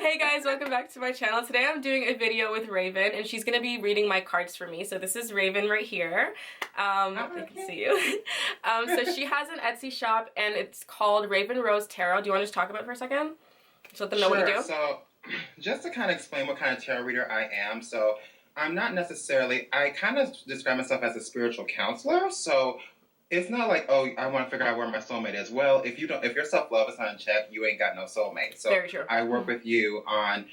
Hey guys, welcome back to my channel. Today I'm doing a video with Raven and she's going to be reading my cards for me. So this is Raven right here. They can see you. So she has an Etsy shop and it's called Raven Rose Tarot. Do you want to just talk about it for a second? Just let them know what you do. So just to kind of explain what kind of tarot reader I am. So I'm not necessarily, I kind of describe myself as a spiritual counselor. So it's not like, oh, I want to figure out where my soulmate is. Well, if your self-love is not in check, you ain't got no soulmate. So very true. I work with you on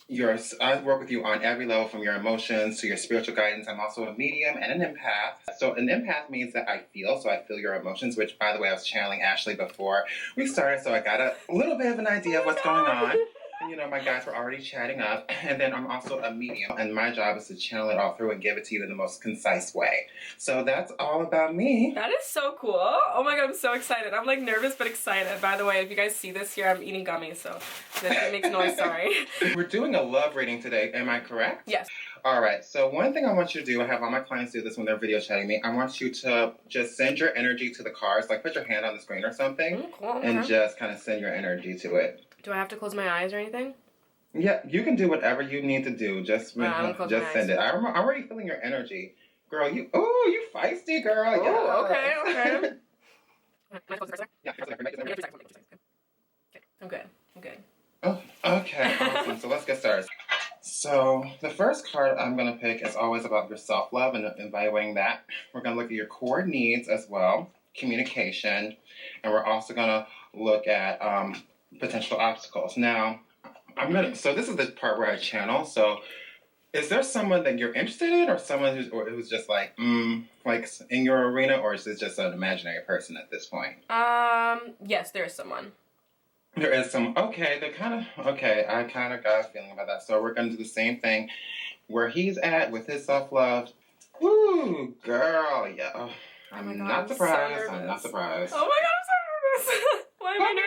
every level, from your emotions to your spiritual guidance. I'm also a medium and an empath. So an empath means that I feel your emotions, which, by the way, I was channeling Ashley before we started, so I got a little bit of an idea of what's going on. And, you know, my guys were already chatting up. And then I'm also a medium, and my job is to channel it all through and give it to you in the most concise way. So that's all about me. That is so cool. Oh my god, I'm so excited. I'm like nervous but excited. By the way, if you guys see this here, I'm eating gummies, so if it makes noise, sorry. We're doing a love reading today, am I correct? Yes. Alright, so one thing I want you to do, I have all my clients do this when they're video chatting me, I want you to just send your energy to the cards, like put your hand on the screen or something, cool, and just kind of send your energy to it. Do I have to close my eyes or anything? Yeah, you can do whatever you need to do, just send it. I'm already feeling your energy. Girl, you feisty girl. Oh, okay. Yeah, I'm good. Oh, okay, awesome. So let's get started. So the first card I'm going to pick is always about your self-love and evaluating that. We're going to look at your core needs as well, communication, and we're also going to look at potential obstacles. Now, so this is the part where I channel. So is there someone that you're interested in, or someone who's just like in your arena, or is this just an imaginary person at this point? Yes, there is someone. There is some. Okay, I kind of got a feeling about that. So we're going to do the same thing where he's at with his self-love. Woo, girl, yeah. Oh, I'm not surprised. I'm not surprised. Oh my god, I'm so nervous. Why am I nervous?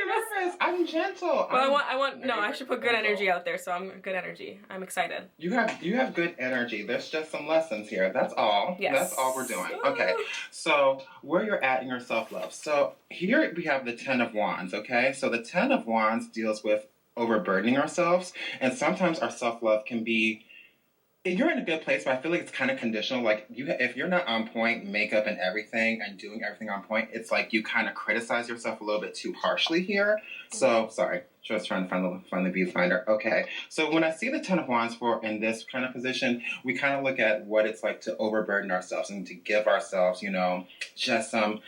I'm gentle. Well, I should put good energy out there, so I'm good energy. I'm excited. You have good energy. There's just some lessons here. That's all. Yes. That's all we're doing. Okay. So where you're at in your self-love. So here we have the Ten of Wands, okay? So the Ten of Wands deals with overburdening ourselves, and sometimes our self-love can be, you're in a good place, but I feel like it's kind of conditional. Like, if you're not on point, makeup and everything, and doing everything on point, it's like you kind of criticize yourself a little bit too harshly here. So, sorry, just trying to find the viewfinder. Okay, so when I see the Ten of Wands in this kind of position, we kind of look at what it's like to overburden ourselves and to give ourselves, you know, just some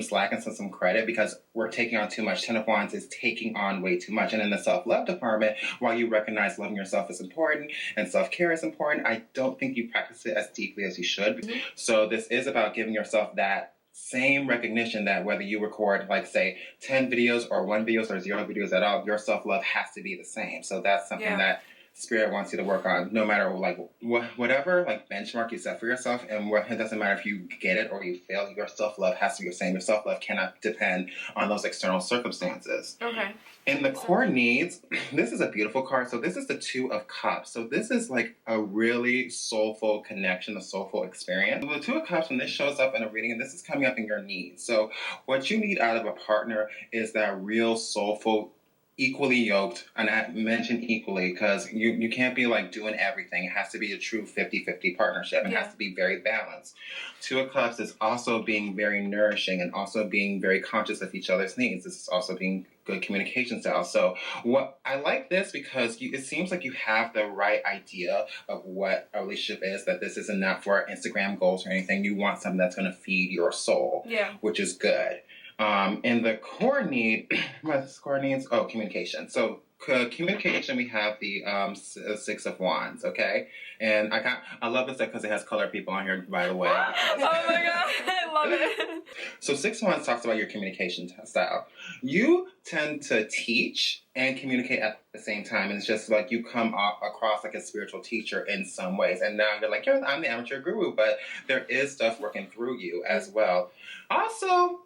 slack and some credit, because we're taking on too much. Ten of Wands is taking on way too much. And in the self-love department, while you recognize loving yourself is important and self-care is important, I don't think you practice it as deeply as you should. Mm-hmm. So this is about giving yourself that same recognition that whether you record, like, say, 10 videos or 1 video or 0 videos at all, your self-love has to be the same. So that's something that Spirit wants you to work on, no matter whatever benchmark you set for yourself, and it doesn't matter if you get it or you fail. Your self-love has to be the same. Your self-love cannot depend on those external circumstances. Okay. In the core needs, this is a beautiful card. So this is the Two of Cups. So this is like a really soulful connection, a soulful experience. The Two of Cups, when this shows up in a reading, and this is coming up in your needs. So what you need out of a partner is that real soulful, equally yoked, and I mention equally because you can't be like doing everything. It has to be a true 50-50 partnership. It has to be very balanced. Two of Cups is also being very nourishing and also being very conscious of each other's needs. This is also being good communication style. So what I like this because it seems like you have the right idea of what a relationship is, that this isn't not for Instagram goals or anything. You want something that's going to feed your soul, which is good. In the core need, what's core needs? Oh, communication. So communication, we have the Six of Wands, okay? And I love this because it has colored people on here, by the way. Oh my god, I love it. So Six of Wands talks about your communication style. You tend to teach and communicate at the same time, and it's just like you come across like a spiritual teacher in some ways. And now you're like, I'm the amateur guru, but there is stuff working through you as well. Also,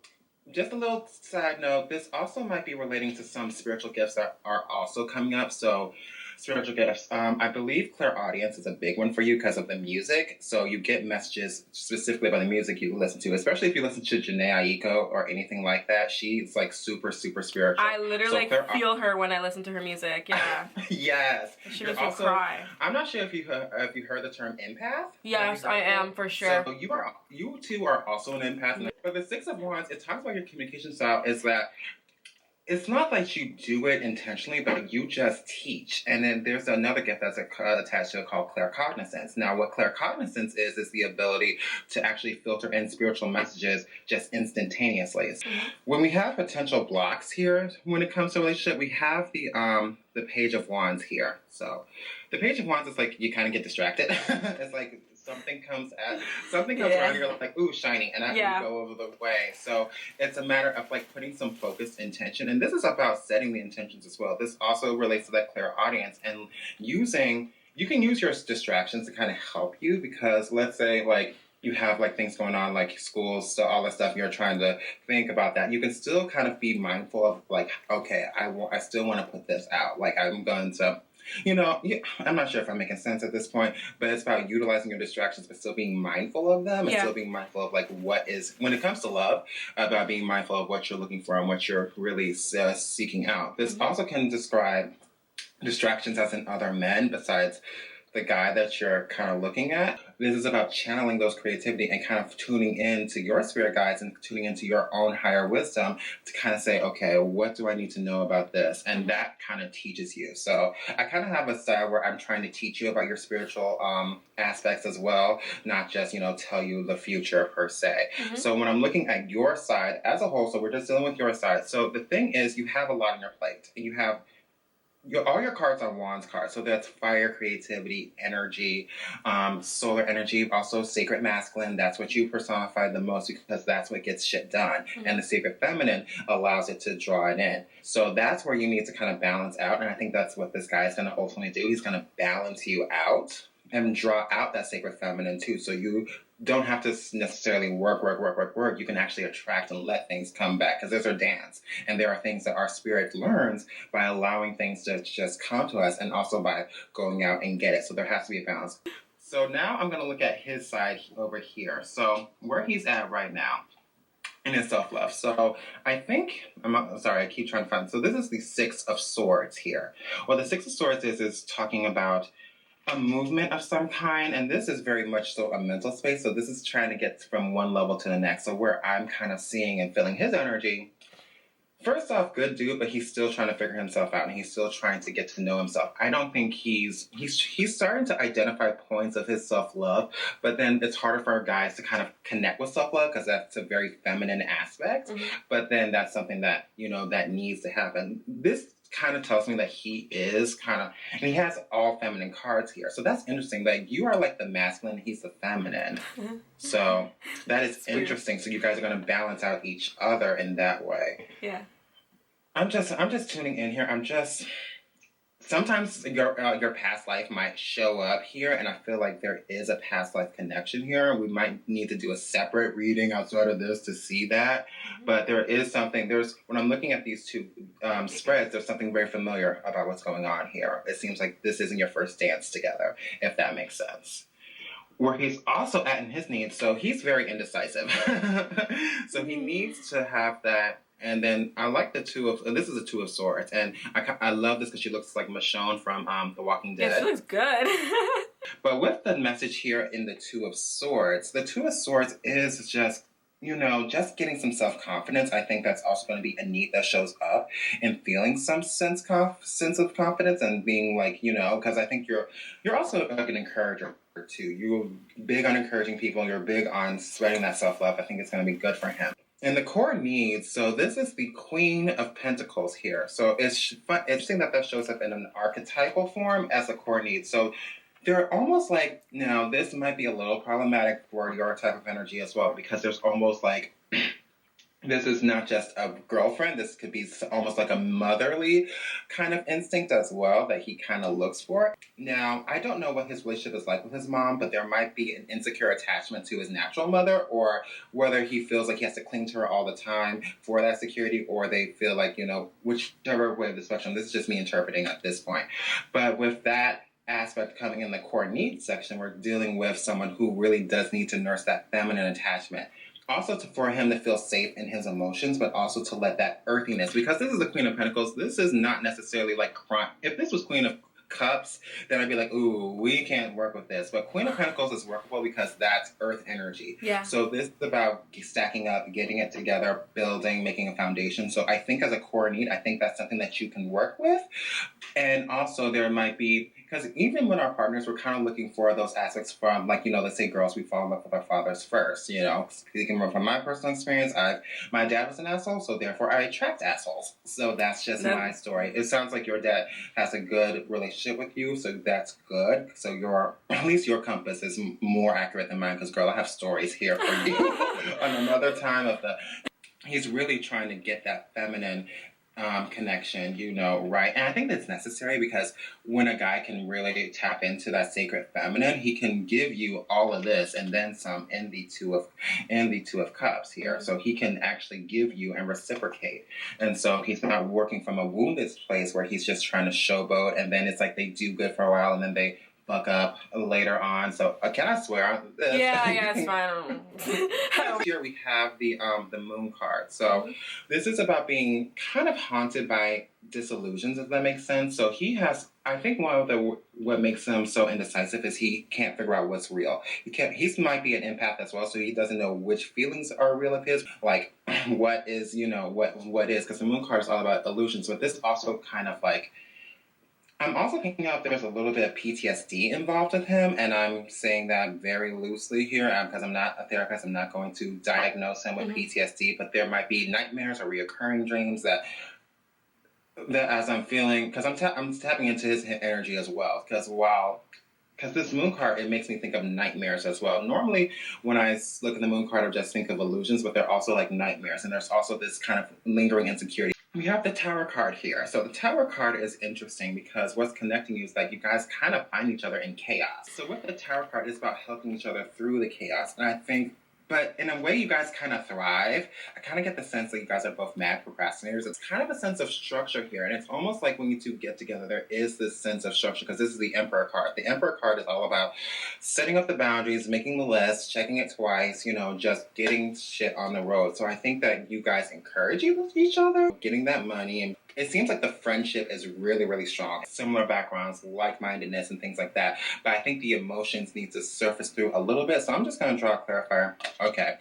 just a little side note, this also might be relating to some spiritual gifts that are also coming up. So Spiritual gifts. I believe clairaudience is a big one for you because of the music. So you get messages specifically by the music you listen to, especially if you listen to Janae Aiko or anything like that. She's like super, super spiritual. I literally feel her when I listen to her music. Yeah. Yes. She makes me cry. I'm not sure if you heard the term empath. Yes, I am for sure. So you two are also an empath. But the Six of Wands, it talks about your communication style is that it's not like you do it intentionally, but you just teach. And then there's another gift that's attached to it called claircognizance. Now, what claircognizance is the ability to actually filter in spiritual messages just instantaneously. Mm-hmm. When we have potential blocks here, when it comes to relationship, we have the Page of Wands here. So the Page of Wands is like you kind of get distracted. It's like something comes around, you're like, ooh, shiny, and I go over the way. So it's a matter of like putting some focused intention, and this is about setting the intentions as well. This also relates to that clairaudience and you can use your distractions to kind of help you, because let's say like you have like things going on like school, so all that stuff, you're trying to think about that. You can still kind of be mindful of like, okay, I still want to put this out. Like I'm going to, I'm not sure if I'm making sense at this point, but it's about utilizing your distractions, but still being mindful of them and still being mindful of like what is, when it comes to love, about being mindful of what you're looking for and what you're really seeking out. This also can describe distractions as in other men besides the guy that you're kind of looking at. This is about channeling those creativity and kind of tuning into your spirit guides and tuning into your own higher wisdom to kind of say, okay, what do I need to know about this? And that kind of teaches you. So I kind of have a style where I'm trying to teach you about your spiritual aspects as well, not just, tell you the future per se. So when I'm looking at your side as a whole, so we're just dealing with your side. So the thing is, you have a lot on your plate. And you have all your cards are Wands cards, so that's fire, creativity, energy, solar energy, also sacred masculine. That's what you personify the most because that's what gets shit done. And the sacred feminine allows it to draw it in. So that's where you need to kind of balance out, and I think that's what this guy is going to ultimately do. He's going to balance you out and draw out that sacred feminine too, so you don't have to necessarily work. You can actually attract and let things come back, because there's a dance. And there are things that our spirit learns by allowing things to just come to us and also by going out and get it. So there has to be a balance. So now I'm going to look at his side over here. So where he's at right now in his self-love. So I think, I keep trying to find. So this is the Six of Swords here. Well, the Six of Swords is talking about a movement of some kind, and this is very much so a mental space. So this is trying to get from one level to the next. So where I'm kind of seeing and feeling his energy, first off, good dude, but he's still trying to figure himself out, and he's still trying to get to know himself. I don't think he's starting to identify points of his self-love, but then it's harder for guys to kind of connect with self-love because that's a very feminine aspect. But then that's something that, that needs to happen. This kind of tells me that he is and he has all feminine cards here. So that's interesting that you are like the masculine, he's the feminine. So that is interesting. So you guys are going to balance out each other in that way. Yeah. I'm just tuning in here. Sometimes your past life might show up here, and I feel like there is a past life connection here. We might need to do a separate reading outside of this to see that. But there is something, when I'm looking at these two spreads, there's something very familiar about what's going on here. It seems like this isn't your first dance together, if that makes sense. Where he's also at in his needs, so he's very indecisive. So he needs to have that. And then I like this is a Two of Swords. And I love this because she looks like Michonne from The Walking Dead. Yeah, she looks good. But with the message here in the Two of Swords is just, just getting some self-confidence. I think that's also going to be a need that shows up in feeling some sense of confidence and being like, because I think you're also like an encourager too. You're big on encouraging people. You're big on spreading that self-love. I think it's going to be good for him. And the core needs, so this is the Queen of Pentacles here. So it's interesting that shows up in an archetypal form as a core need. So they're almost like, now this might be a little problematic for your type of energy as well, because there's almost like this is not just a girlfriend. This could be almost like a motherly kind of instinct as well that he kind of looks for. Now, I don't know what his relationship is like with his mom, but there might be an insecure attachment to his natural mother, or whether he feels like he has to cling to her all the time for that security, or they feel like, whichever way of the spectrum. This is just me interpreting at this point. But with that aspect coming in the core needs section, we're dealing with someone who really does need to nurse that feminine attachment. Also, for him to feel safe in his emotions, but also to let that earthiness, because this is the Queen of Pentacles, this is not necessarily like crime. If this was Queen of Cups, then I'd be like, ooh, we can't work with this. But Queen of Pentacles is workable because that's earth energy. Yeah. So this is about stacking up, getting it together, building, making a foundation. So I think as a core need, I think that's something that you can work with. And also there might be, because even with our partners, we're kind of looking for those aspects from, like, let's say girls, we fall in love with our fathers first, Speaking more from my personal experience, my dad was an asshole, so therefore I attract assholes. So that's just my story. It sounds like your dad has a good relationship with you, so that's good. So at least your compass is more accurate than mine, because girl, I have stories here for you. On another time he's really trying to get that feminine connection, right? And I think that's necessary, because when a guy can really tap into that sacred feminine, he can give you all of this and then some in the two of cups here. So he can actually give you and reciprocate. And so he's not working from a wounded place where he's just trying to showboat, and then it's like they do good for a while and then they fuck up later on. So can I swear on this? Yeah, it's fine. Here we have the moon card. So this is about being kind of haunted by disillusions, if that makes sense. So he has, I think what makes him so indecisive is he can't figure out what's real. He might be an empath as well, so he doesn't know which feelings are real of his, like what is, what is, because the moon card is all about illusions. But this also kind of like, I'm also picking up there's a little bit of PTSD involved with him, and I'm saying that very loosely here because I'm not a therapist. I'm not going to diagnose him with PTSD, but there might be nightmares or reoccurring dreams that as I'm feeling, because I'm tapping into his energy as well, because this moon card, it makes me think of nightmares as well. Normally, when I look at the moon card, I just think of illusions, but they're also like nightmares, and there's also this kind of lingering insecurity. We have the Tower card here. So the Tower card is interesting because what's connecting you is that you guys kind of find each other in chaos. So with the Tower card, it's about helping each other through the chaos. And I think, but in a way you guys kind of thrive. I kind of get the sense that you guys are both mad procrastinators. It's kind of a sense of structure here. And it's almost like when you two get together, there is this sense of structure, because this is the Emperor card. The Emperor card is all about setting up the boundaries, making the list, checking it twice, just getting shit on the road. So I think that you guys encourage each other, getting that money, and it seems like the friendship is really, really strong. Similar backgrounds, like-mindedness, and things like that. But I think the emotions need to surface through a little bit. So I'm just going to draw a clarifier. Okay.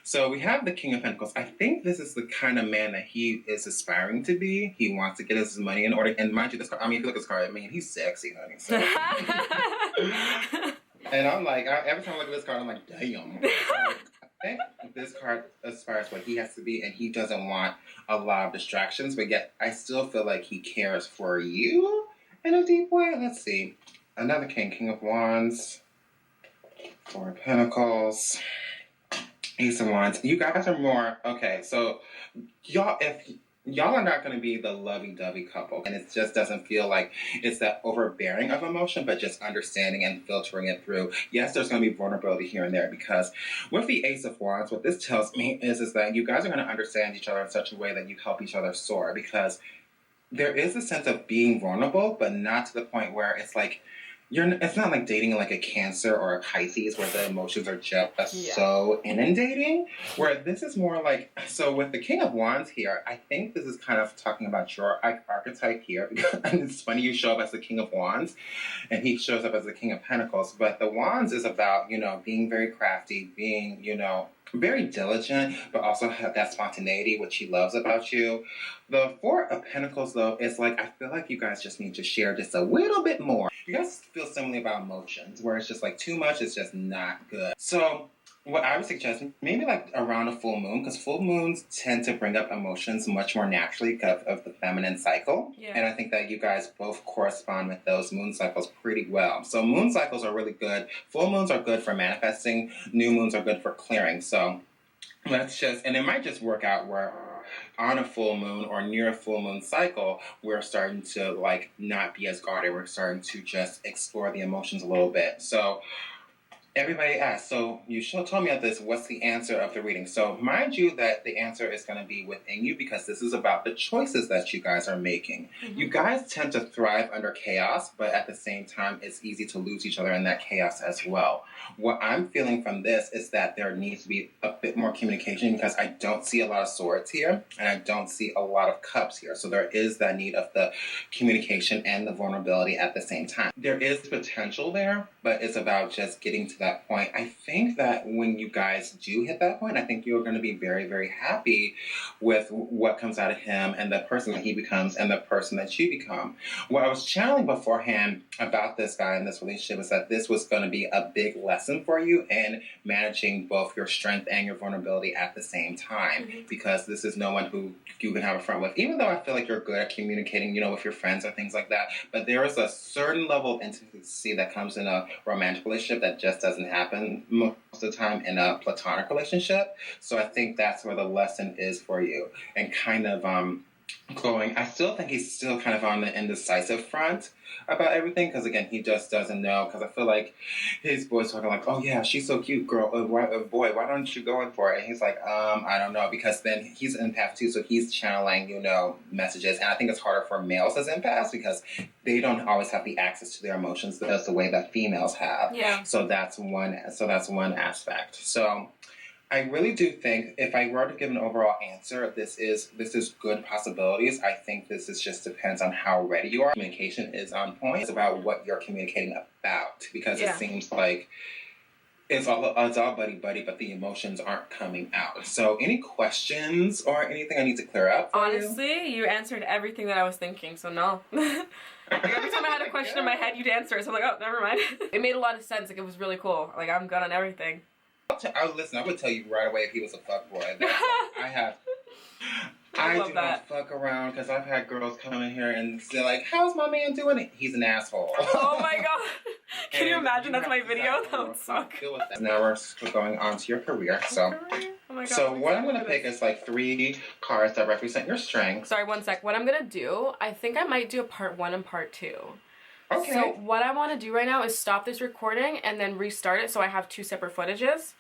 So we have the King of Pentacles. I think this is the kind of man that he is aspiring to be. He wants to get his money in order. And mind you, this card, if you look at this card, he's sexy, honey. So. And I'm like, every time I look at this card, I'm like, damn. I think this card aspires what he has to be, and he doesn't want a lot of distractions, but yet I still feel like he cares for you in a deep way. Let's see. Another King of Wands, Four of Pentacles, Ace of Wands. You guys are more, okay, so y'all are not going to be the lovey-dovey couple, and it just doesn't feel like it's that overbearing of emotion, but just understanding and filtering it through. Yes, there's going to be vulnerability here and there, because with the Ace of Wands, what this tells me is that you guys are going to understand each other in such a way that you help each other soar, because there is a sense of being vulnerable, but not to the point where it's like, it's not like dating like a Cancer or a Pisces where the emotions are just so inundating, where this is more like, so with the King of Wands here, I think this is kind of talking about your archetype here, and it's funny you show up as the King of Wands and he shows up as the King of Pentacles, but the Wands is about, being very crafty, being, very diligent, but also have that spontaneity, which he loves about you. The Four of Pentacles, though, is like, I feel like you guys just need to share just a little bit more. You guys feel similarly about emotions, where it's just like too much is just not good. So what I would suggest, maybe like around a full moon, because full moons tend to bring up emotions much more naturally because of the feminine cycle. Yeah. And I think that you guys both correspond with those moon cycles pretty well. So moon cycles are really good. Full moons are good for manifesting. New moons are good for clearing. So and it might just work out where on a full moon or near a full moon cycle, we're starting to like not be as guarded. We're starting to just explore the emotions a little bit. So everybody asked, so you told me at this, what's the answer of the reading? So mind you that the answer is going to be within you because this is about the choices that you guys are making. Mm-hmm. You guys tend to thrive under chaos, but at the same time, it's easy to lose each other in that chaos as well. What I'm feeling from this is that there needs to be a bit more communication because I don't see a lot of swords here and I don't see a lot of cups here. So there is that need of the communication and the vulnerability at the same time. There is potential there, but it's about just getting to that point. I think that when you guys do hit that point, I think you're going to be very, very happy with what comes out of him and the person that he becomes and the person that you become. What I was channeling beforehand about this guy in this relationship is that this was going to be a big lesson for you in managing both your strength and your vulnerability at the same time, because this is no one who you can have a friend with, even though I feel like you're good at communicating, with your friends or things like that. But there is a certain level of intimacy that comes in a romantic relationship that just doesn't happen most of the time in a platonic relationship. So I think that's where the lesson is for you, and kind of going. I still think he's still kind of on the indecisive front about everything because again he just doesn't know, because I feel like his boy's talking like, oh yeah, she's so cute, girl, boy, why don't you go in for it? And he's like, I don't know, because then he's an empath too, so he's channeling messages, and I think it's harder for males as empaths because they don't always have the access to their emotions that's the way that females have. So that's one aspect. So I really do think if I were to give an overall answer, this is good possibilities. I think this just depends on how ready you are. Communication is on point. It's about what you're communicating about, because it seems like it's all buddy, but the emotions aren't coming out. So any questions or anything I need to clear up? Honestly, you answered everything that I was thinking, so no. Like every time I had a question in my head, you'd answer it. So I'm like, oh, never mind. It made a lot of sense. Like it was really cool. Like I'm good on everything. I would tell you right away if he was a fuckboy. I do not fuck around because I've had girls come in here and say like, how's my man doing it? He's an asshole. Oh my god. Can you imagine that's my video? That would suck. Now we're going on to your career. So, oh my god, so what I'm going to pick is like 3 cards that represent your strengths. Sorry, one sec. What I'm going to do, I think I might do a part 1 and part 2. Okay. So what I want to do right now is stop this recording and then restart it so I have 2 separate footages.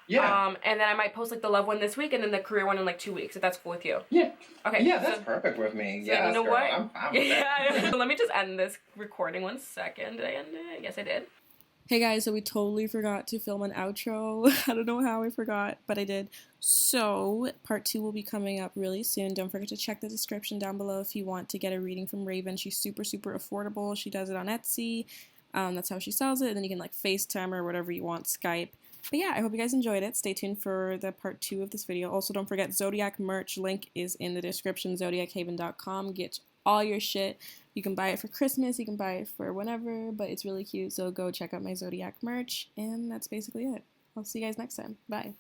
Yeah. And then I might post like the love one this week and then the career one in like 2 weeks, if that's cool with you. Yeah. Okay. Yeah, that's perfect with me. So yeah. You know girl, what? I'm fine with that. So let me just end this recording 1 second. Did I end it? Yes, I did. Hey guys, so we totally forgot to film an outro. I don't know how I forgot, but I did. So, part 2 will be coming up really soon. Don't forget to check the description down below if you want to get a reading from Raven. She's super, super affordable. She does it on Etsy. That's how she sells it. And then you can like FaceTime or whatever you want, Skype. But yeah, I hope you guys enjoyed it. Stay tuned for the part 2 of this video. Also, don't forget Zodiac merch. Link is in the description, zodiachaven.com. Get all your shit. You can buy it for Christmas, you can buy it for whenever, but it's really cute, so go check out my Zodiac merch, and that's basically it. I'll see you guys next time. Bye.